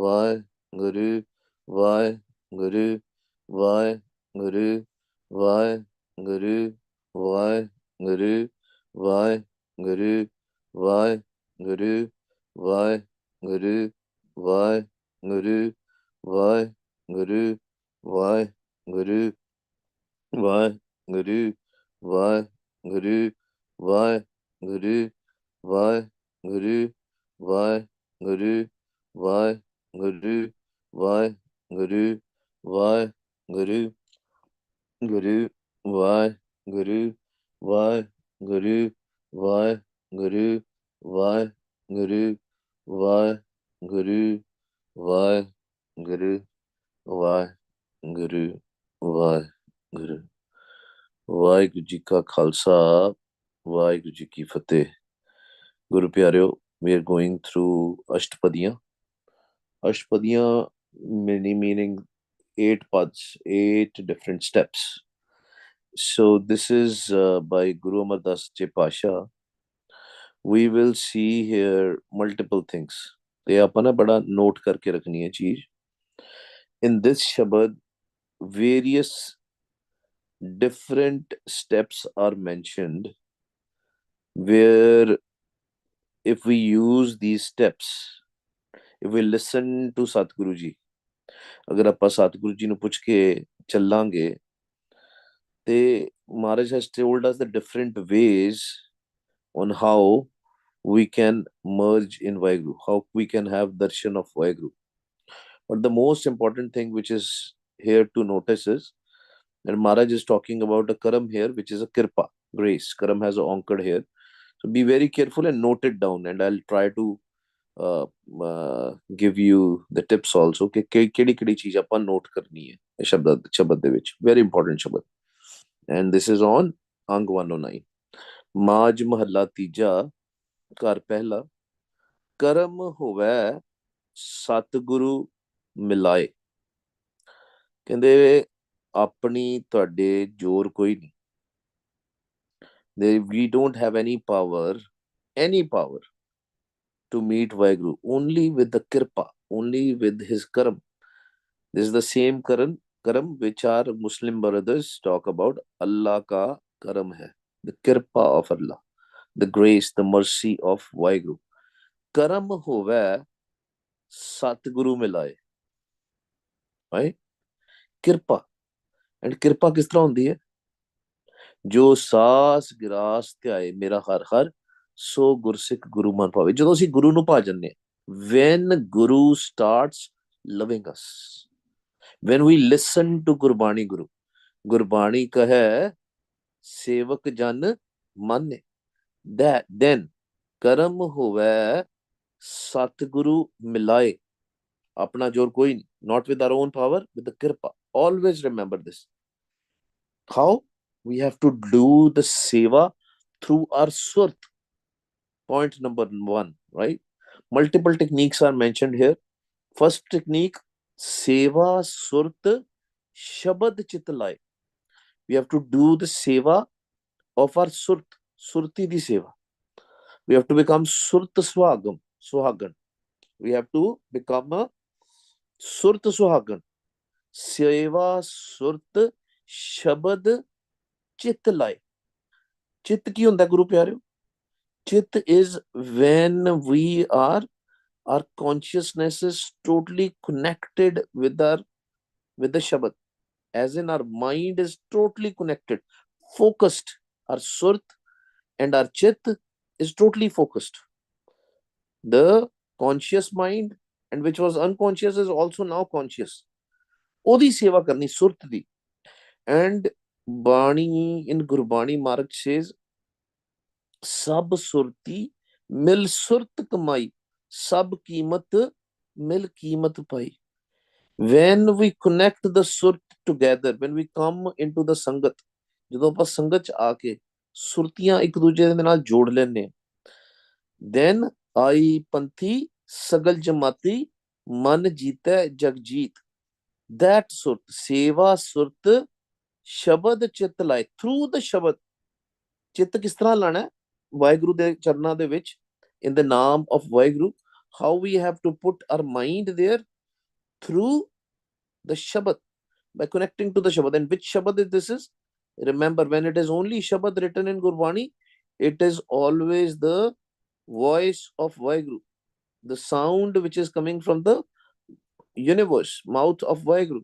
ਵਾਹਿਗੁਰੂ ਵਾਹਿਗੁਰੂ ਵਾਹਿਗੁਰੂ ਵਾਹਿਗੁਰੂ ਵਾਹਿਗੁਰੂ ਵਾਹਿਗੁਰੂ ਵਾਹਿਗੁਰੂ ਵਾਹਿਗੁਰੂ ਵਾਹਿਗੁਰੂ ਵਾਹਿਗੁਰੂ ਵਾਹਿਗੁਰੂ ਵਾਹਿਗੁਰੂ ਵਾਹਿਗੁਰੂ ਵਾਹਿਗੁਰੂ ਵਾਹਿਗੁਰੂ ਵਾਹਿਗੁਰੂ ਵਾਹਿਗੁਰੂ ਵਾਹਿਗੁਰੂ ਵਾਹਿਗੁਰੂ ਗੁਰੂ ਵਾਹਿਗੁਰੂ ਵਾਹਿਗੁਰੂ ਵਾਹਿਗੁਰੂ ਵਾਹਿਗੁਰੂ ਵਾਹਿਗੁਰੂ ਵਾਹਿਗੁਰੂ ਵਾਹਿਗੁਰੂ ਵਾਹਿਗੁਰੂ ਵਾਹਿਗੁਰੂ ਜੀ ਕਾ ਖਾਲਸਾ ਵਾਹਿਗੁਰੂ ਜੀ ਕੀ ਫਤਿਹ। ਗੁਰੂ ਪਿਆਰਿਓ, we are going through Ashtapadiyan. Meaning 8 pads, 8 different steps. So this is by Guru Amar Das Ji Pasha. We will see here multiple things. ये अपन ना बड़ा note करके रखनी है चीज. In this Shabad, various different steps are mentioned, where if we use these steps, if we listen to Satguru Ji, अगर आप सतगुरु जी ਨੂੰ ਪੁੱਛ ਕੇ ਚੱਲਾਂਗੇ ਤੇ Maharaj has told us the different ways on how we can merge in Vaheguru, how we can have darshan of Vaheguru. But the most important thing which is here to notice is that Maharaj is talking about a karam here, which is a kirpa, grace. Karam has a onkad here. So be very careful and note it down, and I'll try to give you the tips also कि ਕਿਹੜੀ ਚੀਜ਼ ਆਪਾਂ note ਕਰਨੀ ਹੈ ਸ਼ਬਦ ਦੇ ਵਿੱਚ. Very important ਸ਼ਬਦ. And this is on Ang 109. Majh ਮਹੱਲਾ ਤੀਜਾ, ਘਰ ਪਹਿਲਾ। ਕਰਮ ਹੋਵੇ ਸਤਿਗੁਰੂ ਮਿਲਾਏ। ਕਹਿੰਦੇ ਆਪਣੀ ਤੁਹਾਡੇ ਜ਼ੋਰ ਕੋਈ ਨਹੀਂ. We don't have any power to meet Vaheguru, only with the kirpa, only with his karam. This is the same karam which our Muslim brothers talk about. Allah ka karam hai, the kirpa of Allah, the grace, the mercy of Vaheguru. Karam hove Satguru milaye, right? Kirpa. And kirpa किस तरह होती है? जो सास grass ਧਿਆਏ ਮੇਰਾ ਹਰ ਹਰ ਸੋ ਗੁਰਸਿੱਖ ਗੁਰੂ ਮਨ ਭਾਵੇ। ਜਦੋਂ ਅਸੀਂ ਗੁਰੂ ਨੂੰ ਭਾ ਜੰਨੇ, when Guru starts loving us, when we listen to Gurbani Guru, Gurbani ਕਹੈ ਸੇਵਕ ਜਨ ਮਾਨੇ, that then ਕਰਮ ਹੋਵੇ ਸਤਿਗੁਰੂ ਮਿਲਾਏ। ਆਪਣਾ ਜੋਰ ਕੋਈ ਨਹੀਂ, not with our own power, with the kirpa. Always remember this. How? We have to do the seva through our surat. Point number 1, right? Multiple techniques are mentioned here. First technique, seva surat shabad chit lai. We have to do the seva of our surat, surti di seva. We have to become surat suhagan. We have to become a surat suhagan. Seva surat shabad chit lai. Chit ਕੀ ਹੁੰਦਾ ਗੁਰੂ ਪਿਆਰਿਓ? Chit is when our consciousness is totally connected with the Shabad, as in our mind is totally connected, focused. Our surat and our chit is totally focused. The conscious mind, and which was unconscious, is also now conscious. ਉਹਦੀ ਸੇਵਾ ਕਰਨੀ ਸੁਰਤ ਦੀ. And Bani in Gurbani Maharaj says, Sab surti mil surt kamai, sab keemat mil keemat pai. When we connect the surt together, when we come into the sangat, ਜਦੋਂ ਆਪਾਂ ਸੰਗਤ ਚ ਆ ਕੇ ਸੁਰਤੀਆਂ ਇੱਕ ਦੂਜੇ ਦੇ ਨਾਲ ਜੋੜ ਲੈਂਦੇ, then ਆਈ ਪੰਥੀ ਸਗਲ ਜਮਾਤੀ ਮਨ ਜੀਤੈ Jagjit. That surt, seva surt ਸ਼ਬਦ ਚਿੱਤ ਲਾਏ, through the ਸ਼ਬਦ. ਚਿੱਤ ਕਿਸ ਤਰ੍ਹਾਂ ਲਾਣਾ? ਵਾਹਿਗੁਰੂ ਦੇ ਚਰਨਾਂ ਦੇ ਵਿੱਚ, in the name of Waheguru, How we have to put our mind there? Through the Shabad, by connecting to the Shabad. And which Shabad this is? Remember, when it is only Shabad written in Gurbani, it is always the voice of Vaheguru, the sound which is coming from the universe, mouth of Vaheguru.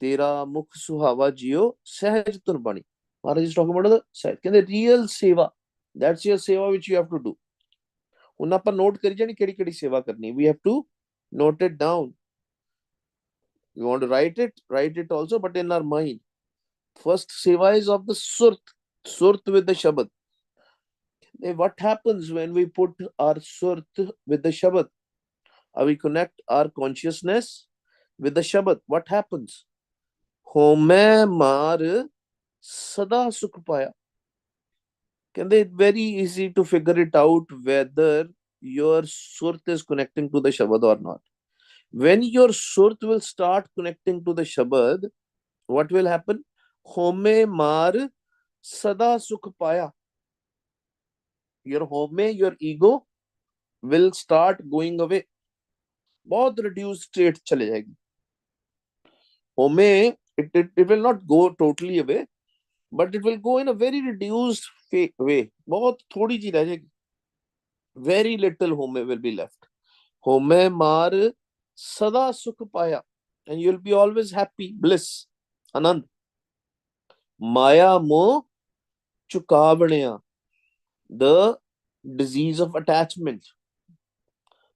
Tera mukh suhava jiyo sahaj turbani. Maharaj is talking about the sahaj. Can the real seva? That's your seva which you have to do. ਹੁਣ ਆਪਾਂ note ਕਰੀ ਜਾਣੀ ਕਿਹੜੀ ਕਿਹੜੀ ਸੇਵਾ ਕਰਨੀ. We have to note it down. We want to write it also, but in our mind. First seva is of the Surt with the Shabad. What happens when we put our Surt with the Shabad? We connect our consciousness with the Shabad. What happens? Home mar sada sukh paya. Can they very easy to figure it out whether your Surt is connecting to the Shabad or not? When your Surt will start connecting to the Shabad, what will happen? Home mar sada sukh paya. Your home, your ego will start going away. बहुत reduced state चले जाएगी. Home, it will not go totally away, but it will go in a very reduced way. बहुत थोड़ी सी रह जाएगी. Very little home will be left. Home mar sada sukh paya, and you'll be always happy, bliss, anand. Maya moh chukavaniya, the disease of attachment.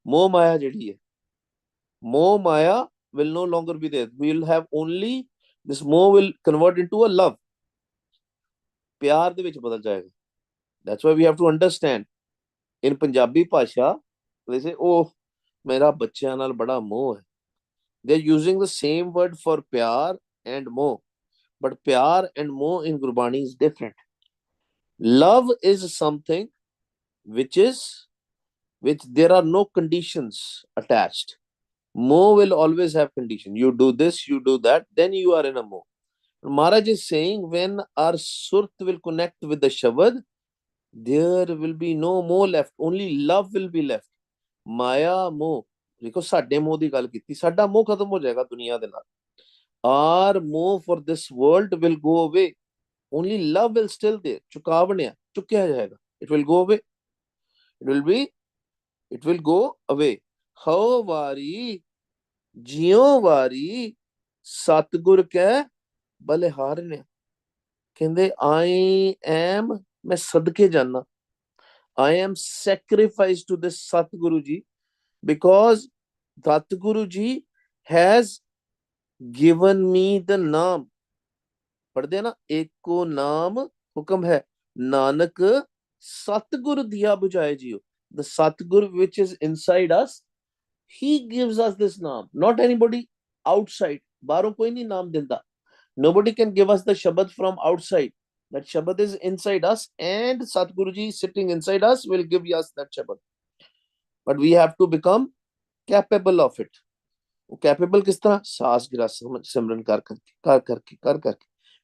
Moh maya jehdi hai, moh maya will no longer be there. We will have only this moh will convert into a love. प्यार ਦੇ ਵਿੱਚ ਬਦਲ ਜਾਏਗਾ. That's why we have to understand. In Punjabi bhasha, they say, oh, मेरा बच्चों नाल बड़ा मोह है. They're using the same word for प्यार and moh, but प्यार and moh in Gurbani is different. Love is something which there are no conditions attached. Moh will always have condition. You do this, you do that, then you are in a moh. Maharaj is saying when our Surt will connect with the Shabad, there will be no more left. Only love will be left. Maya moh. देखो साडे मोह दी गल कीती. साडा मोह खत्म हो जाएगा दुनिया दे नाल. Our moh for this world will go away. Only love will still there. चुकावनिया चुक्या जाएगा. It will go away. It will go away. How वारी जियो वारी सतगुर के बलिहार ने. कहते I am, मैं सदके जाना. I am sacrificed to this Satguru ji because Satguru ji has given me the naam. पढ़ते ना, एको नाम हुक्म है नानक सतगुरु दिया बुझाए जियो. The Satguru which is inside us, he gives us this naam, not anybody outside. बाहरों कोई नहीं नाम देता. Nobody can give us the Shabad from outside. That Shabad is inside us, and Satguruji sitting inside us will give us that Shabad. But we have to become capable of it. Capable किस तरह? सास गिरा सिमरन कर करके.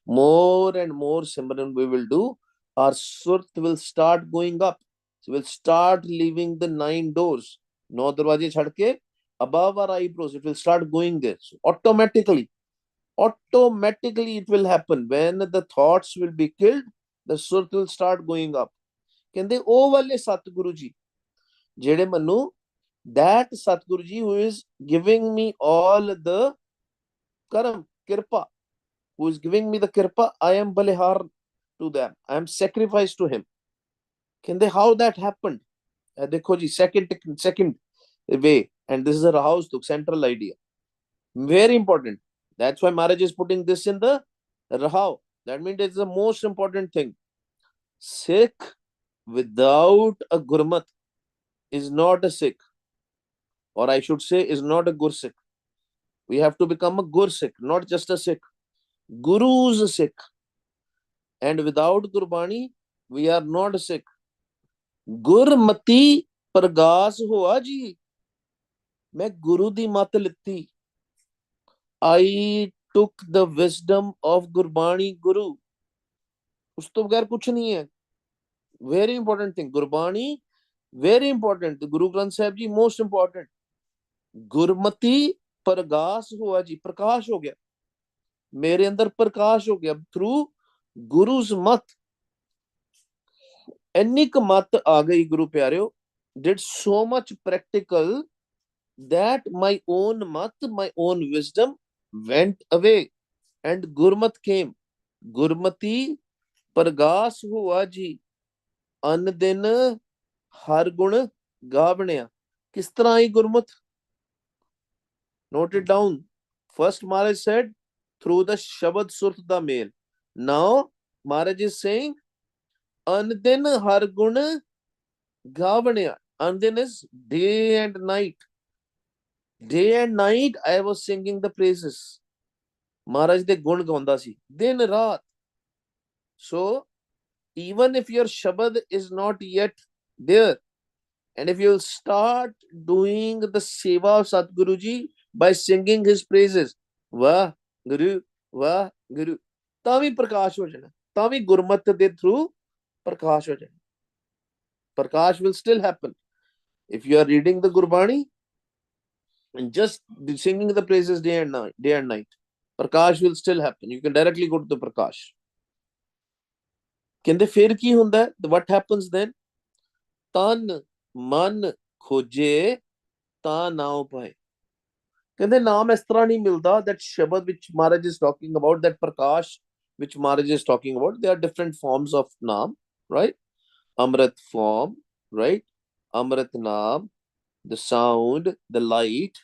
More and more Simran we will do. Our Surt will start going up. So we'll start leaving the 9 doors. 9 darwaje chhad ke above our eyebrows. It will start going there. So automatically it will happen. When the thoughts will be killed, the Surt will start going up. Kende oh wale Satguruji jede manu, that Satguruji who is giving me all the karam, kirpa, who is giving me the kirpa, I am balihar to them. I am sacrificed to him. Kende how that happened? Dekho ji, second way, and this is a house to central idea. Very important. That's why Maharaj is putting this in the Rahav. That means it's the most important thing. Sikh without a Gurmat is not a Sikh. Or I should say, is not a Gur Sikh. We have to become a Gur Sikh, not just a Sikh. Guru's Sikh. And without Gurbani, we are not a Sikh. Gurmati Pargas Hoa ji. मैं गुरु दी मत लिती. I took the wisdom of Gurbani Guru. उस तो बगैर कुछ नहीं है. Very important thing. Gurbani Very important. The Guru Granth Sahib Ji, most important. Gurmati Pargas hua ji, Prakash ho gaya. मेरे अंदर प्रकाश हो गया थ्रू गुरुज मत. एनिक मत आ गई गुरु प्यारे. Did so much practical that my own mat, my own wisdom went away and Gurmat came. Gurmati Pargas hua ji, an din har gun gavਣਿਆ. किस तरह आई Gurmat? Note it down. First Maharaj said through the Shabad Surat da Mel. Now Maharaj is saying an din har gun gavਣਿਆ. An din is day and night. Day and night I was singing the praises. Maharaj de gun gaunda si. Din raat. So even if your Shabad is not yet there, and if you start doing the seva of Satguru Ji by singing his praises, Vah Guru, Vah Guru, Tawi प्रकाश हो जाना, तावी गुरमत दे through प्रकाश हो जाना. Prakash will still happen. If you are reading the Gurbani and just singing the praises day and night, Prakash will still happen. You can directly go to the Prakash. ਕਹਿੰਦੇ ਫਿਰ ਕੀ ਹੁੰਦਾ? What happens then? ਤਨ ਮਨ ਖੋਜੇ ਤਾਂ ਨਾਉ ਪਾਏ. ਕਹਿੰਦੇ ਨਾਮ ਇਸ ਤਰ੍ਹਾਂ ਨਹੀਂ ਮਿਲਦਾ. That Shabad which Maharaj is talking about, that Prakash which Maharaj is talking about, there are different forms of naam, right? Amrit form, right? Amrit naam, the sound, the light.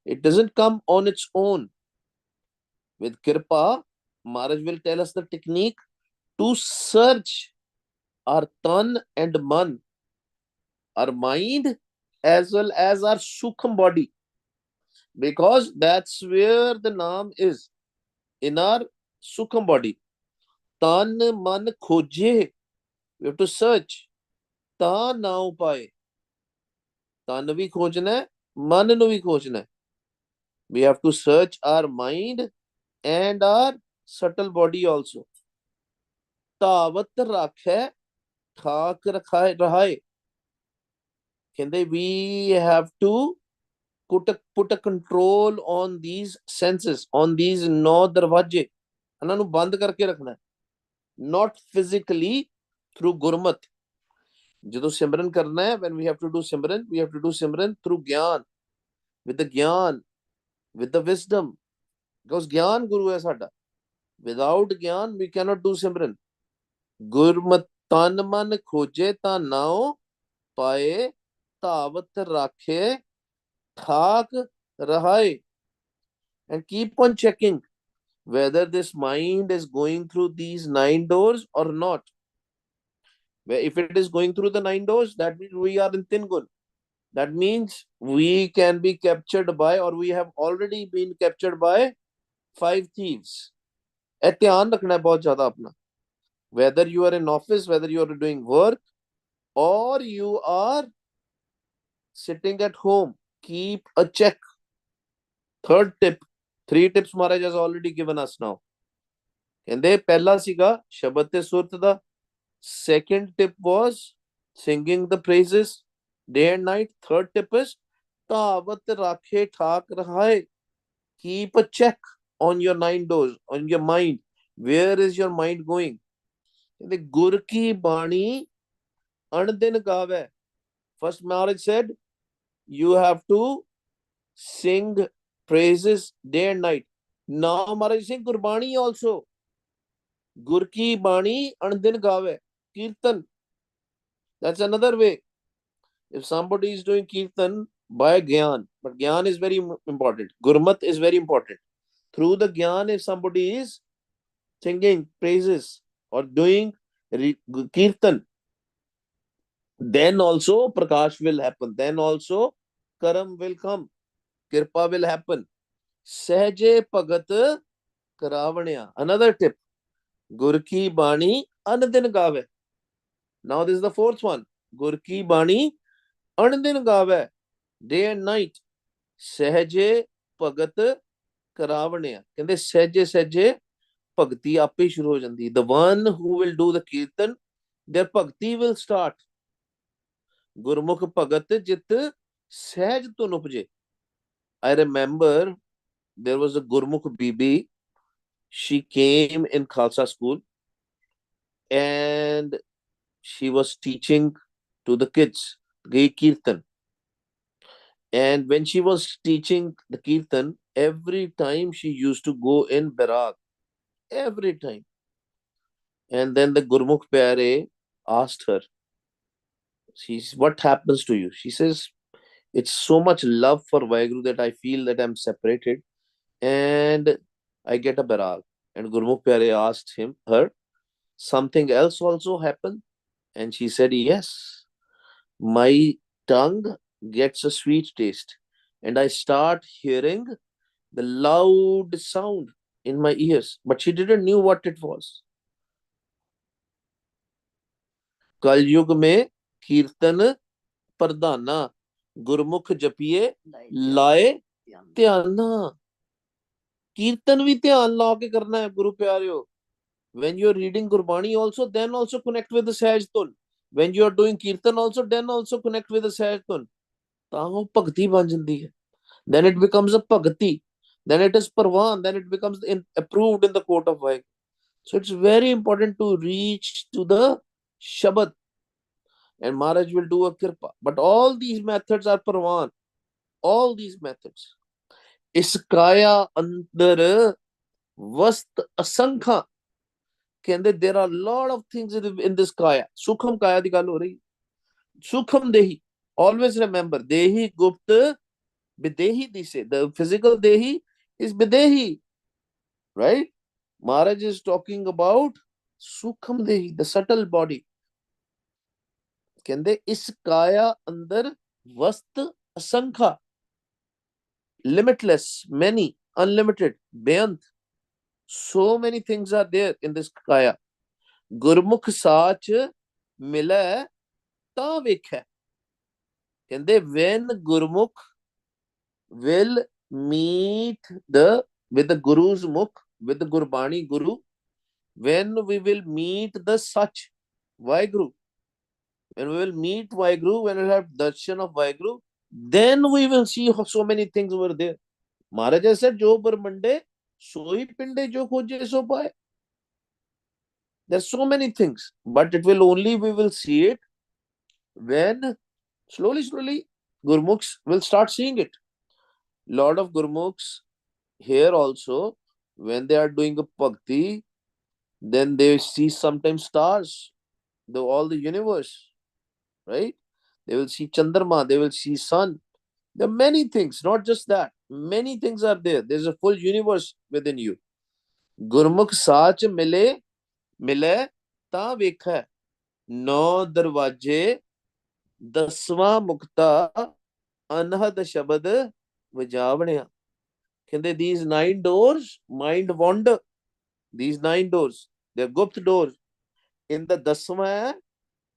It doesn't come on its own. With Kirpa, Maharaj will tell us the technique to search our tan and man, our mind, as well as our sukham body, because that's where the naam is, in our sukham body. Tan man khoje, we have to search. Ta naam paye. Tan vi khojna hai, man nu vi khojna hai. We have to search our mind and our subtle body also. Tavat rakhe thak rahaye. We have to put a control on these senses, on these no darwaje. ਇਹਨਾਂ ਨੂੰ ਬੰਦ ਕਰਕੇ ਰੱਖਣਾ. Not physically, through Gurmat. ਜਦੋਂ ਸਿਮਰਨ ਕਰਨਾ ਹੈ, when we have to do Simran, we have to do Simran through Gyan, with the Gyan, with the wisdom. Because Gyan Guru hai sada. Without Gyan, we cannot do Simran. Gurmat tan man khoje ta nao paye, tavat rakhe thak rahaye. And keep on checking whether this mind is going through these 9 doors or not. If it is going through the 9 doors, that means we are in Tingun. That means we can be captured by, or we have already been captured by 5 thieves. ਇਹ ਧਿਆਨ ਰੱਖਣਾ ਬਹੁਤ ਜ਼ਿਆਦਾ ਆਪਣਾ. Whether you are in office, whether you are doing work, or you are sitting at home, keep a check. Third tip, 3 tips Maharaj has already given us now. ਕਹਿੰਦੇ ਪਹਿਲਾ ਸੀਗਾ ਸ਼ਬਦ ਤੇ ਸੁਰਤ ਦਾ. Second tip was singing the praises day and night. Third tip is tavat rakhe thak rahaye. Keep a check on your 9 doors, on your mind. Where is your mind going? The Gur ki bani andin gave. First Maharaj said, you have to sing praises day and night. Now Maharaj is saying Gurbani also. Gur ki bani andin gave. Kirtan. That's another way. If somebody is doing Kirtan by Gyan, but Gyan is very important. Gurmat is very important. Through the Gyan, if somebody is singing praises or doing Kirtan, then also Prakash will happen. Then also Karam will come. Kirpa will happen. Sahaje Pagat Karavanya. Another tip. Gur ki bani andin gave. Now this is the 4th one. Gur ki bani andin gave. Day and night. Sahaje Pagat Karavanya. ਕਹਿੰਦੇ ਸਹਿਜੇ ਸਹਿਜੇ ਭਗਤੀ ਆਪੇ ਸ਼ੁਰੂ ਹੋ ਜਾਂਦੀ. The one who will do the kirtan, their bhakti will start. Gurmukh Bhagat Jit Sehaj Tun Upje. I remember there was a Gurmukh Bibi. She came in Khalsa school and she was teaching to the kids the Kirtan. And when she was teaching the Kirtan, every time she used to go in Barak, every time. And then the Gurmukh Pyare asked her, what happens to you? She says, it's so much love for Vaheguru that I feel that I'm separated and I get a Barak. And Gurmukh Pyare asked her, something else also happened? And she said, yes, my tongue gets a sweet taste and I start hearing the loud sound in my ears. But she didn't knew what it was. कलयुग में कीर्तन प्रधाना गुरमुख जपिए लाए ध्याना. कीर्तन भी ध्यान ला के करना है गुरु प्यारियो. When you are reading Gurbani also, then also connect with the Sahaj Tun. When you are doing Kirtan also, then also connect with the Sahaj Tun. ਤਾਂ ਉਹ ਭਗਤੀ ਬਣ ਜਾਂਦੀ ਹੈ. Then it becomes a bhakti. Then it is parvan. Then it becomes approved in the court of Vaheguru. So it's very important to reach to the Shabad. And Maharaj will do a kirpa. But all these methods are parvan. All these methods. Is kaya andar vast asankha. ਕਹਿੰਦੇ there are a lot of things in this kaya. Sukham kaya ਦੀ ਗੱਲ ਹੋ ਰਹੀ. Sukham dehi. Always remember, dehi gupt videhi dise. The physical dehi is videhi. Right? Maharaj is talking about Sukham dehi, the subtle body. ਕਹਿੰਦੇ ਇਸ ਕਾਇਆ ਅੰਦਰ ਵਸਤ ਅਸੰਖਾ. Limitless, many, unlimited, beyond. So many things are there in this kaya. Gurmukh Sach Mila Ta Vikha. ਕਹਿੰਦੇ when Gurmukh will meet with the Guru's Mukh, with the Gurbani Guru, when we will meet the Sach, Vaheguru, when we will meet Vaheguru, when we will have darshan of Vaheguru, then we will see so many things over there. Maharaj said, Jo Brahmande, Soi Pinde Jo Khoje So Paye. There's so many things, but it will only, we will see it when slowly Gurmukhs will start seeing it. Lot of Gurmukhs here also, when they are doing a bhakti, then they see sometimes stars, all the universe, right? They will see Chandrama, they will see sun. There are many things, not just that. Many things are there. There's a full universe within you. Gurmukh Sach Mile Ta Vekha. No Darwaje Daswa Mukta Anhad Shabad Vajavanya. These 9 doors, mind wander. These 9 doors, they're Gupt doors. In the Dasma,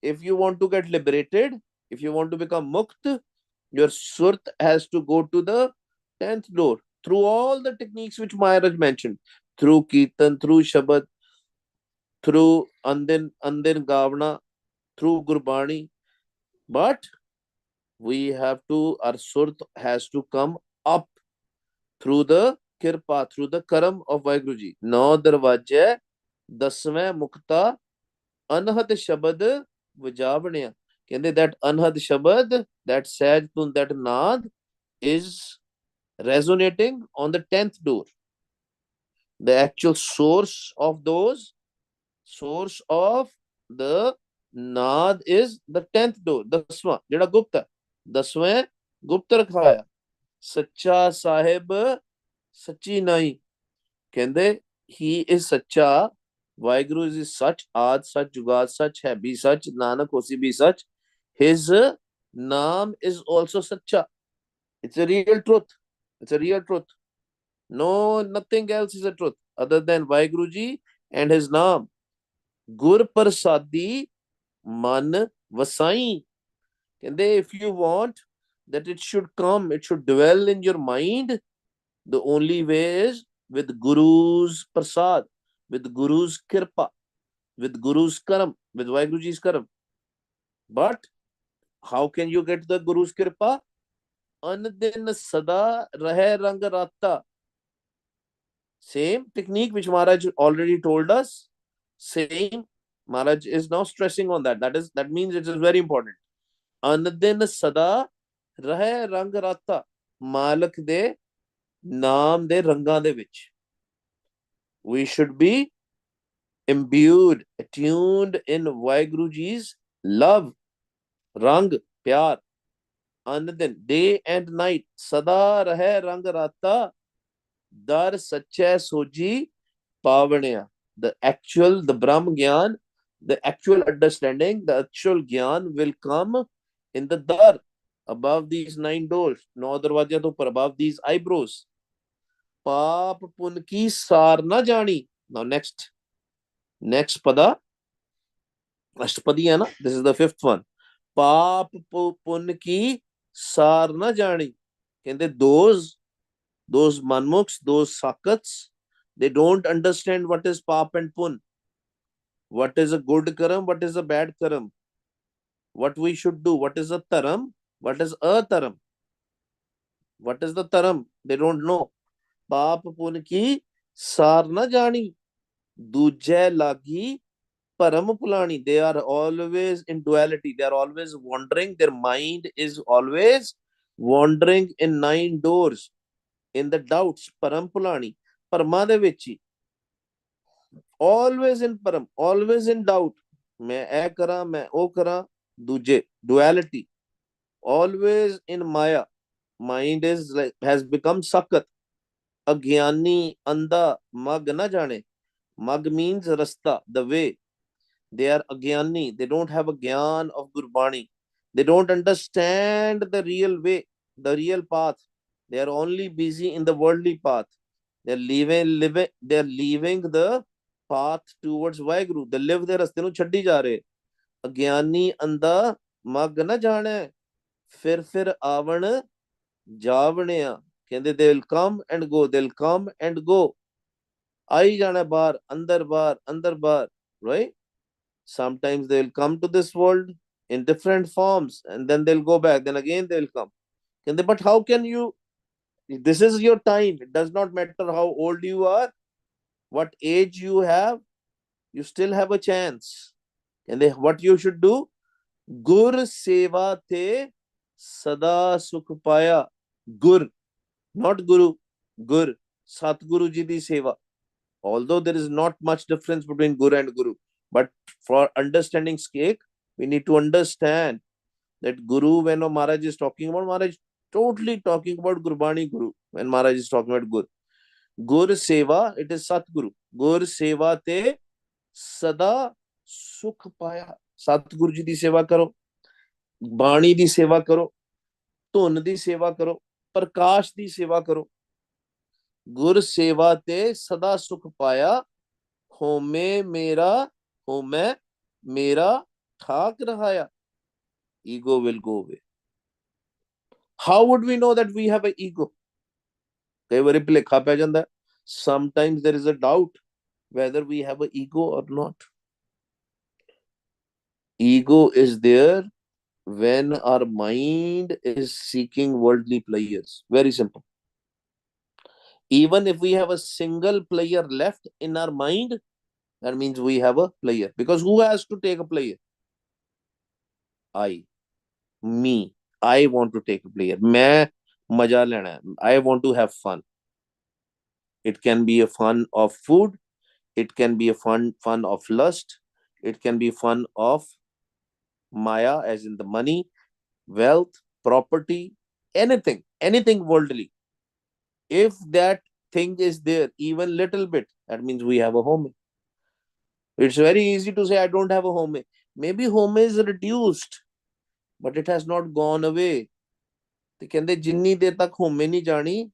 if you want to get liberated, if you want to become Mukt, your Surt has to go to the 10th door through all the techniques which Maharaj mentioned, through Kirtan, through Shabad, through Andin Gavna, through Gurbani. But we have to, our Surt has to come up through the Kirpa, through the Karam of Vaheguruji. No Darwaje, Dasve Mukta, Anhat Shabad Vijavanya. That Anhad Shabad, that Sahaj Tun, that Naad is resonating on the 10th door. The actual source of the Naad is the 10th door, Daswa, Jada Gupta. Daswe Gupta Rakhaya. Sacha Sahib Sachi Nai. He is Sacha. Vaheguru is such, Aad such, Jugad such, hai bhi such, Nanak Hosi bhi such. His Naam is also Sacha. It's a real truth. It's a real truth. No, nothing else is a truth other than Vaheguruji and his Naam. Gur Prasadi Man Vasai. If you want that it should come, it should dwell in your mind, the only way is with Guru's Prasad, with Guru's Kirpa, with Guru's Karam, with Vaheguruji's Karam. But How can you get the Guru's kripa? An din sada rahe rang rata. Same technique which Maharaj already told us. Same. Maharaj is now stressing on that. That means it is very important. An din sada rahe rang rata. Malak de naam de ranga de vich. We should be imbued, attuned in Vaheguru Ji's love, rang, pyar. Anandin, day and night, sada rahe rang rata, dar sache soji pavanya. The Brahm Gyan, the actual understanding, the actual Gyan will come in the dar, above these 9 doors, no darwaja to par, above these eyebrows. Paap pun ki sar na jani. Now next pada, अष्टपदी है ना. This is the fifth one. पाप पुण्य की सार न जानी. कहते those manmukhs, those sakats, they don't understand what is pap and pun, what is a good karam, what is a bad karam, what we should do, what is a taram, what is a taram, what is the taram, they don't know. पाप पुण्य की सार न जानी, दूजे लागी Param Pulani, they are always in duality. They are always wandering. Their mind is always wandering in 9 doors, in the doubts. Param Pulani, Parma de vichi, always in Param, always in doubt. मैं ऐ करा, मैं ओ करा, दूजे, duality. Always in Maya. Mind is like, has become sakat. Agyani, anda, mag na jane. Mag means rasta, the way. They are agyani. They don't have a gyan of Gurbani. They don't understand the real way, the real path. They are only busy in the worldly path. They're leaving the path towards Vaheguru. They live their raste nu chaddi ja rahe. Agyani anda mag na jane. Fir avan javneya. Kende they will come and go. They'll come and go. Ai jana bar, andar bar, right? Sometimes they'll come to this world in different forms and then they'll go back. Then again they'll come. But how can you? This is your time. It does not matter how old you are, what age you have, you still have a chance. What you should do? Gur seva te sada sukh paya. Gur, not Guru. Gur, Satguru Ji di seva. Although there is not much difference between Guru and Guru, but for understanding's sake, we need to understand that Guru, when Maharaj is talking about, Maharaj is totally talking about Gurbani Guru. When Maharaj is talking about Guru, Gur Seva, it is Satguru. Gur Seva te sada sukh paya. Satguru Ji di seva karo, Bani di seva karo, Dhun di seva karo, Prakash di seva karo. Gur Seva te sada sukh paya. होमे मेरा होमे मेरा ठाक रहाया. Ego will go away. How would we know that we have an ego? कई बार भुलेखा पै जाता है. Sometimes there is a doubt whether we have an ego or not. Ego is there when our mind is seeking worldly players. Very simple. Even if we have a single player left in our mind, that means we have a player. Because who has to take a player? Me. I want to take a player. मैं मजा लेना है. I want to have fun. It can be a fun of food. It can be a fun of lust. It can be fun of Maya, as in the money, wealth, property, anything worldly. If that thing is there, even little bit, that means we have a home. It's very easy to say I don't have a home. Maybe home is reduced, but it has not gone away. ਤੇ ਕਹਿੰਦੇ ਜਿੰਨੀ ਦੇਰ ਤੱਕ ਹੋਮੇ ਨਹੀਂ ਜਾਣੀ,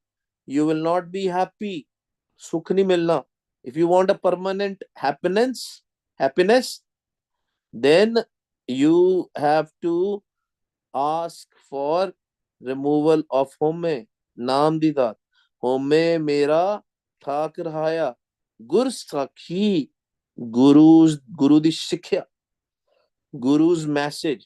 you will not be happy. ਸੁੱਖ ਨਹੀਂ ਮਿਲਣਾ. If you want a permanent happiness, then you have to ask for removal of home. ਨਾਮ ਦੀ ਦਾਤ. ਹੋਮੇ ਮੇਰਾ ਠਾਕ ਰਹਾਇਆ. ਗੁਰ ਸਾਖੀ, ਗੁਰੂ ਦੀ ਸਿੱਖਿਆ, Guru's message.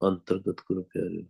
अंतर्गत गुरु प्यारे।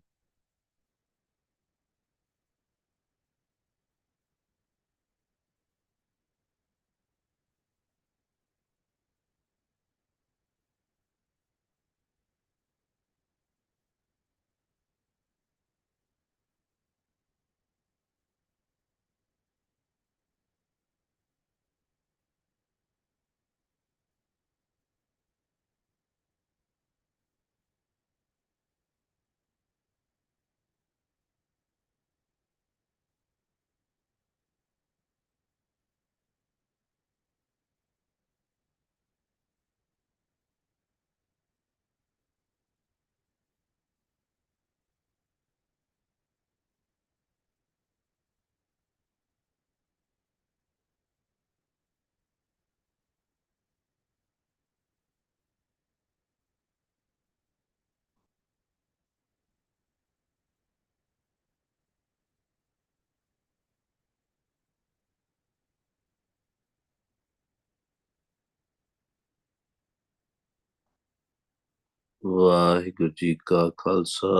वाहिगुरु जी का खालसा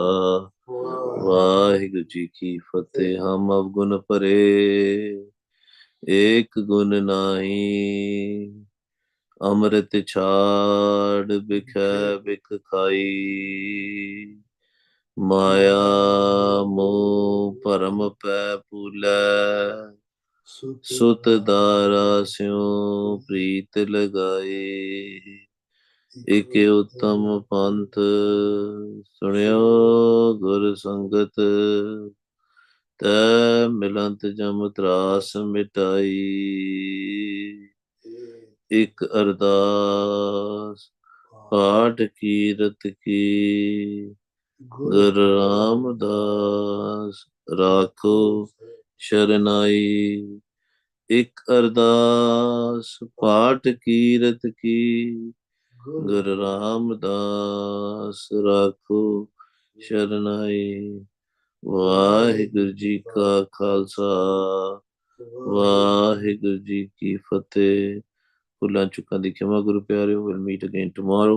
वाहिगुरु जी की फतेह। हम अवगुण परे एक गुण नाही, अमृत छाड़ बिखै बिख खाई। माया मोह भरम पै भूलै, सुत दारा स्यों प्रीत लगाए। एक उत्तम पंथ सुनियो गुर संगत, तै मिलंत जम त्रास मिटाई। एक अरदास पाठ कीरत की, गुरु रामदास राखो शरनाई। एक अरदास पाठ कीरत की, गुरु रामदास राखो शरनाई। वाहिगुरु जी का खालसा वाहिगुरु जी की फतेह। ਭੁੱਲਾਂ ਚੁੱਕਾਂ ਦੀ ਖਿਮਾ ਗੁਰੂ ਪਿਆਰਿਓ। Will meet again tomorrow.